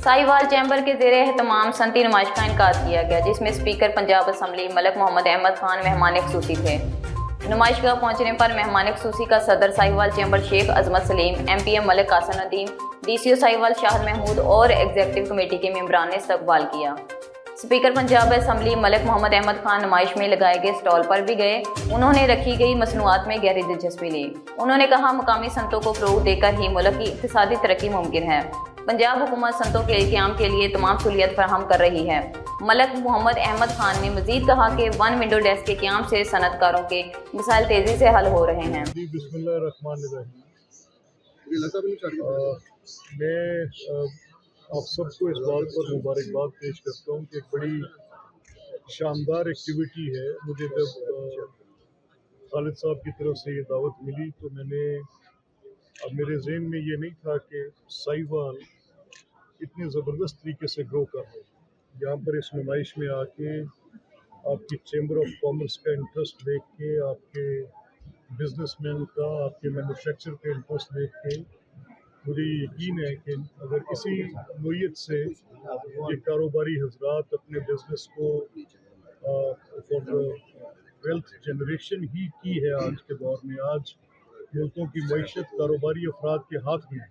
Sahiwal chamber के ज़ेरे एहतमाम सनती नुमाइश का इनकाद किया गया, जिसमें स्पीकर पंजाब असम्बली मलक मोहम्मद अहमद खान मेहमान खुसूसी थे। नुमाइशगाह पहुंचने पर मेहमान खुसूसी का सदर साहिवाल चैम्बर शेख अजमत सलीम, MPM मलिक कासिम नदीम, DCO साहिवाल शाहिद महमूद और एग्जीक्यूटिव कमेटी के मेंबरान ने इस्तकबाल किया। स्पीकर पंजाब असम्बली मलिक मोहम्मद अहमद खान नुमाइश में लगाए गए स्टॉल पर भी गए। उन्होंने रखी गई मसनूआत में गहरी दिलचस्पी ली। उन्होंने कहा, मकामी सनतों को फ़रोग़ देकर ही मुल्क की इक़्तिसादी तरक्की मुमकिन है। पंजाब हुकूमत सनतों के क़याम के लिए तमाम सहूलियत फराहम कर रही है। मलिक मोहम्मद अहमद खान ने मज़ीद कहा कि वन विंडो डेस्क के क़याम से सनतकारों के मसाइल तेज़ी से हल हो रहे हैं। मैं आप सबको इस बात पर मुबारकबाद पेश करता हूँ कि एक बड़ी शानदार एक्टिविटी है। मुझे जब खालिद साहब की तरफ से ये दावत मिली तो अब मेरे ज़हन में ये नहीं था कि साहिवाल इतनी ज़बरदस्त तरीके से ग्रो कर रहे हैं। यहाँ पर इस नुमाइश में आके आपकी चैम्बर ऑफ कॉमर्स का इंटरेस्ट देख के, आपके बिजनेसमैन का, आपके मैन्युफैक्चर का इंटरेस्ट देख के मुझे यकीन है कि अगर इसी नोयत से ये कारोबारी हजरात अपने बिजनेस को फॉर वेल्थ जनरेशन ही की है आज के दौर में। आज मुल्कों की मईशत कारोबारी अफराद के हाथ में है।